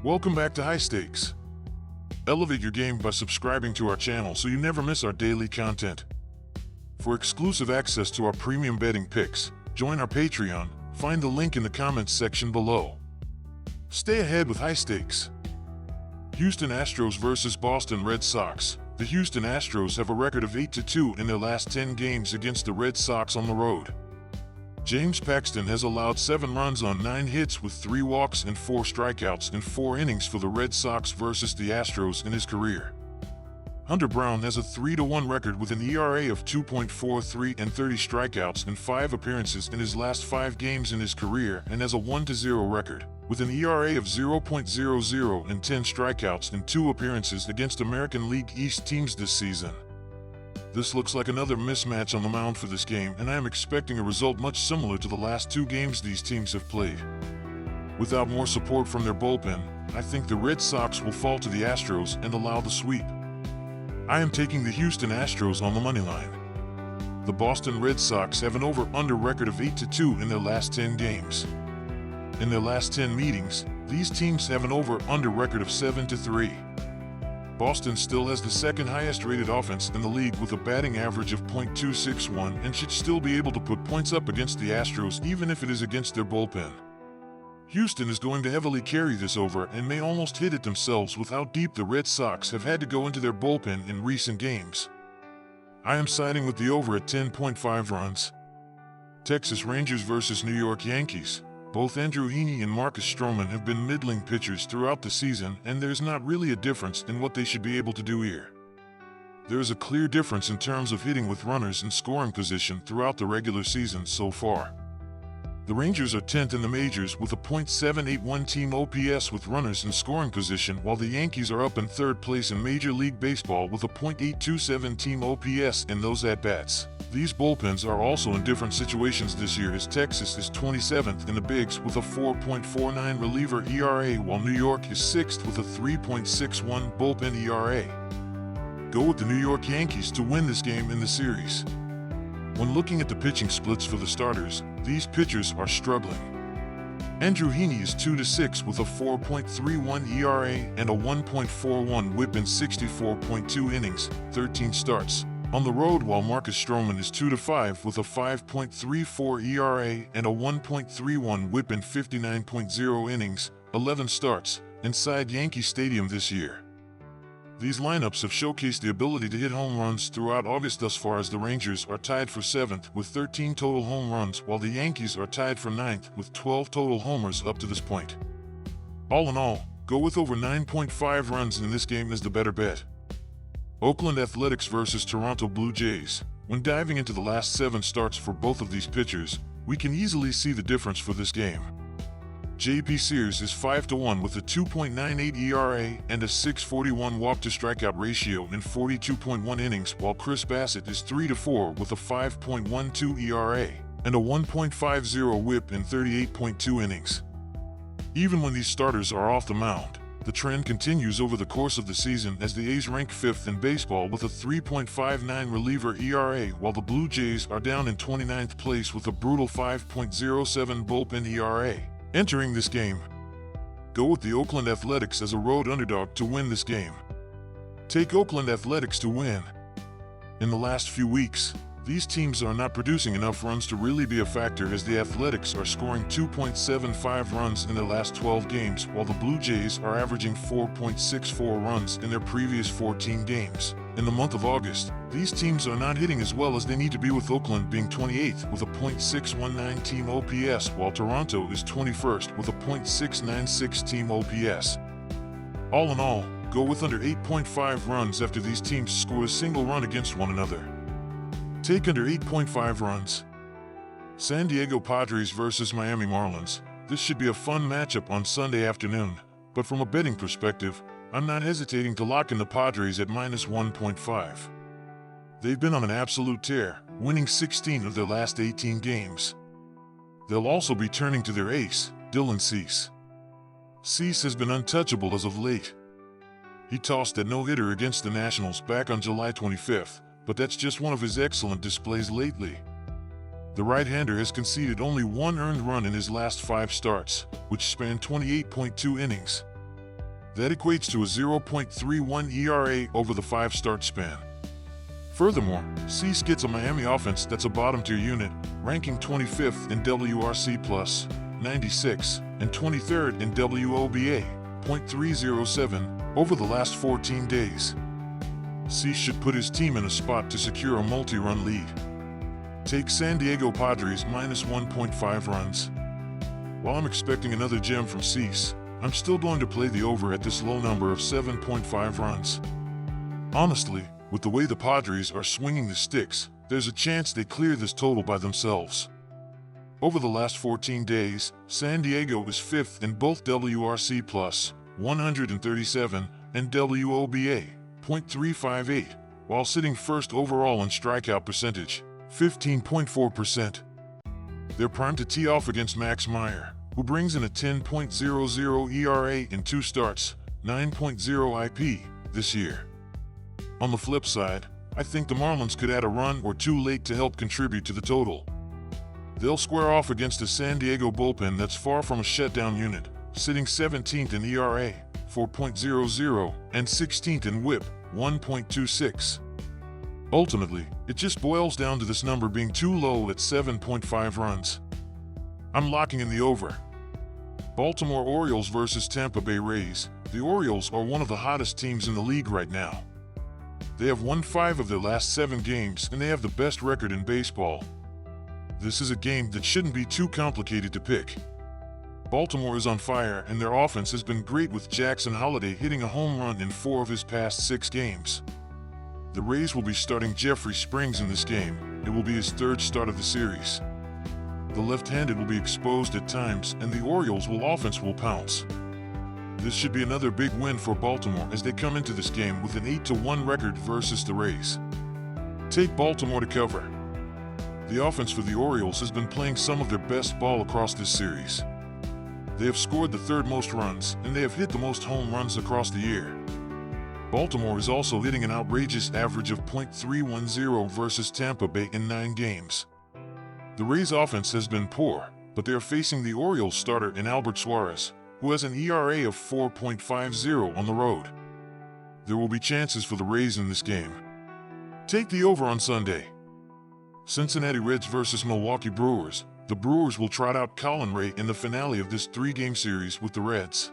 Welcome back to High Stakes. Elevate your game by subscribing to our channel so you never miss our daily content. For exclusive access to our premium betting picks, join our Patreon. Find the link in the comments section below. Stay ahead with High Stakes. Houston Astros versus Boston Red Sox. The Houston Astros have a record of 8-2 in their last 10 games against the Red Sox on the road. James Paxton has allowed 7 runs on 9 hits with 3 walks and 4 strikeouts in 4 innings for the Red Sox versus the Astros in his career. Hunter Brown has a 3-1 record with an ERA of 2.43 and 30 strikeouts in 5 appearances in his last 5 games in his career, and has a 1-0 record with an ERA of 0.00 and 10 strikeouts in 2 appearances against American League East teams this season. This looks like another mismatch on the mound for this game, and I am expecting a result much similar to the last 2 games these teams have played. Without more support from their bullpen, I think the Red Sox will fall to the Astros and allow the sweep. I am taking the Houston Astros on the money line. The Boston Red Sox have an over-under record of 8-2 in their last 10 games. In their last 10 meetings, these teams have an over-under record of 7-3. Boston still has the second highest rated offense in the league with a batting average of .261 and should still be able to put points up against the Astros even if it is against their bullpen. Houston is going to heavily carry this over and may almost hit it themselves with how deep the Red Sox have had to go into their bullpen in recent games. I am siding with the over at 10.5 runs. Texas Rangers versus New York Yankees. Both Andrew Heaney and Marcus Stroman have been middling pitchers throughout the season, and there's not really a difference in what they should be able to do here. There is a clear difference in terms of hitting with runners in scoring position throughout the regular season so far. The Rangers are 10th in the majors with a .781 team OPS with runners in scoring position, while the Yankees are up in 3rd place in Major League Baseball with a .827 team OPS in those at-bats. These bullpens are also in different situations this year, as Texas is 27th in the bigs with a 4.49 reliever ERA, while New York is 6th with a 3.61 bullpen ERA. Go with the New York Yankees to win this game in the series. When looking at the pitching splits for the starters, these pitchers are struggling. Andrew Heaney is 2-6 with a 4.31 ERA and a 1.41 WHIP in 64.2 innings, 13 starts on the road, while Marcus Stroman is 2-5 with a 5.34 ERA and a 1.31 WHIP in 59.0 innings, 11 starts, inside Yankee Stadium this year. These lineups have showcased the ability to hit home runs throughout August thus far, as the Rangers are tied for 7th with 13 total home runs, while the Yankees are tied for 9th with 12 total homers up to this point. All in all, go with over 9.5 runs in this game as the better bet. Oakland Athletics versus Toronto Blue Jays. When diving into the last 7 starts for both of these pitchers, we can easily see the difference for this game. J.P. Sears is 5-1 with a 2.98 ERA and a 6.41 walk-to-strikeout ratio in 42.1 innings, while Chris Bassett is 3-4 with a 5.12 ERA and a 1.50 WHIP in 38.2 innings. Even when these starters are off the mound, the trend continues over the course of the season, as the A's rank 5th in baseball with a 3.59 reliever ERA, while the Blue Jays are down in 29th place with a brutal 5.07 bullpen ERA. Entering this game, go with the Oakland Athletics as a road underdog to win this game. Take Oakland Athletics to win. In the last few weeks, these teams are not producing enough runs to really be a factor, as the Athletics are scoring 2.75 runs in their last 12 games, while the Blue Jays are averaging 4.64 runs in their previous 14 games. In the month of August, these teams are not hitting as well as they need to be, with Oakland being 28th with a .619 team OPS, while Toronto is 21st with a .696 team OPS. All in all, go with under 8.5 runs after these teams score a single run against one another. Take under 8.5 runs. San Diego Padres versus Miami Marlins. This should be a fun matchup on Sunday afternoon, but from a betting perspective, I'm not hesitating to lock in the Padres at -1.5. They've been on an absolute tear, winning 16 of their last 18 games. They'll also be turning to their ace, Dylan Cease. Cease has been untouchable as of late. He tossed that no-hitter against the Nationals back on July 25th, but that's just one of his excellent displays lately. The right-hander has conceded only 1 earned run in his last 5 starts, which spanned 28.2 innings. That equates to a 0.31 ERA over the 5-start span. Furthermore, Cease gets a Miami offense that's a bottom-tier unit, ranking 25th in WRC+, 96, and 23rd in WOBA, .307, over the last 14 days. Cease should put his team in a spot to secure a multi-run lead. Take San Diego Padres minus 1.5 runs. While I'm expecting another gem from Cease, I'm still going to play the over at this low number of 7.5 runs. Honestly, with the way the Padres are swinging the sticks, there's a chance they clear this total by themselves. Over the last 14 days, San Diego is 5th in both WRC+, 137, and WOBA, .358, while sitting first overall in strikeout percentage, 15.4%. They're primed to tee off against Max Meyer, who brings in a 10.00 ERA in 2 starts, 9.0 IP, this year. On the flip side, I think the Marlins could add a run or two late to help contribute to the total. They'll square off against a San Diego bullpen that's far from a shutdown unit, sitting 17th in ERA, 4.00, and 16th in WHIP, 1.26. Ultimately, it just boils down to this number being too low at 7.5 runs. I'm locking in the over. Baltimore Orioles versus Tampa Bay Rays. The Orioles are one of the hottest teams in the league right now. They have won 5 of their last 7 games, and they have the best record in baseball. This is a game that shouldn't be too complicated to pick. Baltimore is on fire, and their offense has been great, with Jackson Holliday hitting a home run in 4 of his past 6 games. The Rays will be starting Jeffrey Springs in this game. It will be his 3rd start of the series. The left-handed will be exposed at times, and the Orioles' offense will pounce. This should be another big win for Baltimore as they come into this game with an 8-1 record versus the Rays. Take Baltimore to cover. The offense for the Orioles has been playing some of their best ball across this series. They have scored the 3rd most runs, and they have hit the most home runs across the year. Baltimore is also hitting an outrageous average of .310 versus Tampa Bay in 9 games. The Rays' offense has been poor, but they are facing the Orioles starter in Albert Suarez, who has an ERA of 4.50 on the road. There will be chances for the Rays in this game. Take the over on Sunday. Cincinnati Reds versus Milwaukee Brewers. The Brewers will trot out Colin Ray in the finale of this 3-game series with the Reds.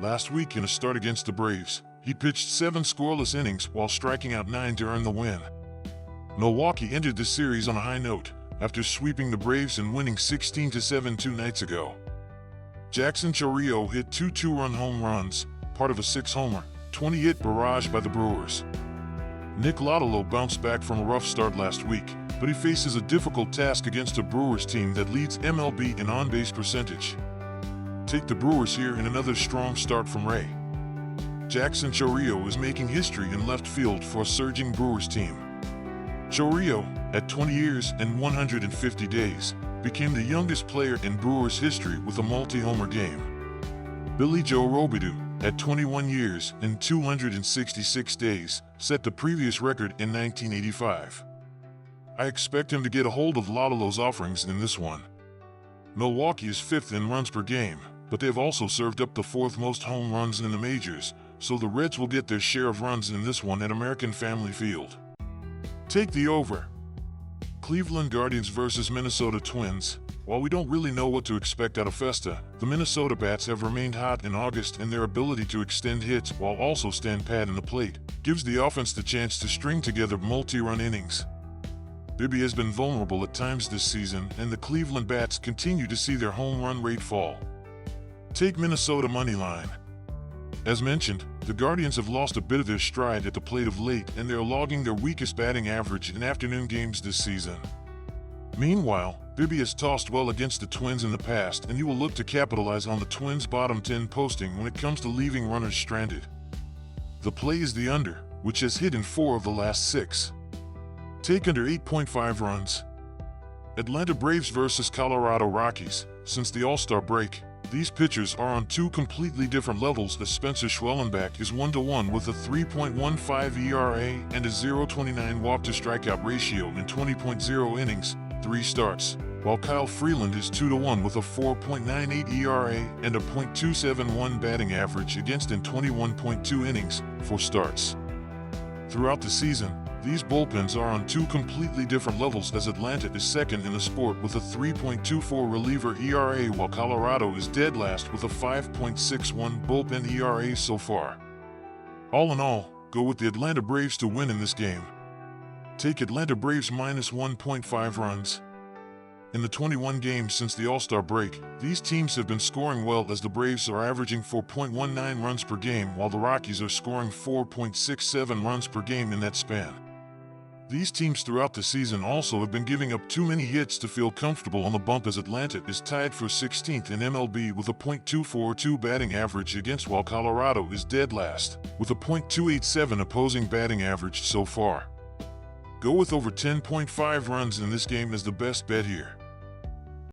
Last week in a start against the Braves, he pitched 7 scoreless innings while striking out 9 to earn the win. Milwaukee entered this series on a high note after sweeping the Braves and winning 16-7 2 nights ago. Jackson Chourio hit 2 2-run home runs, part of a 6-homer, 20-hit barrage by the Brewers. Nick Lodolo bounced back from a rough start last week, but he faces a difficult task against a Brewers team that leads MLB in on-base percentage. Take the Brewers here in another strong start from Ray. Jackson Chourio is making history in left field for a surging Brewers team. Chourio, at 20 years and 150 days, became the youngest player in Brewers history with a multi-homer game. Billy Joe Robidoux, at 21 years and 266 days, set the previous record in 1985. I expect him to get a hold of Lodolo's offerings in this one. Milwaukee is 5th in runs per game, but they have also served up the 4th most home runs in the majors, so the Reds will get their share of runs in this one at American Family Field. Take the over. Cleveland Guardians versus Minnesota Twins. While we don't really know what to expect out of Festa, the Minnesota Bats have remained hot in August, and their ability to extend hits while also stand pat in the plate gives the offense the chance to string together multi-run innings. Bibby has been vulnerable at times this season, and the Cleveland Bats continue to see their home run rate fall. Take Minnesota moneyline. As mentioned, the Guardians have lost a bit of their stride at the plate of late, and they are logging their weakest batting average in afternoon games this season. Meanwhile, Bibby has tossed well against the Twins in the past, and he will look to capitalize on the Twins' bottom 10 posting when it comes to leaving runners stranded. The play is the under, which has hit in 4 of the last 6. Take under 8.5 runs. Atlanta Braves versus Colorado Rockies. Since the All-Star break, these pitchers are on 2 completely different levels, as Spencer Schwellenbach is 1-1 with a 3.15 ERA and a 0.29 walk-to-strikeout ratio in 20.0 innings, 3 starts. while Kyle Freeland is 2-1 with a 4.98 ERA and a .271 batting average against in 21.2 innings, 4 starts. Throughout the season, these bullpens are on two completely different levels, as Atlanta is second in the sport with a 3.24 reliever ERA, while Colorado is dead last with a 5.61 bullpen ERA so far. All in all, go with the Atlanta Braves to win in this game. Take Atlanta Braves minus 1.5 runs. In the 21 games since the All-Star break, these teams have been scoring well, as the Braves are averaging 4.19 runs per game while the Rockies are scoring 4.67 runs per game in that span. These teams throughout the season also have been giving up too many hits to feel comfortable on the bump, as Atlanta is tied for 16th in MLB with a .242 batting average against, while Colorado is dead last with a .287 opposing batting average so far. Go with over 10.5 runs in this game as the best bet here.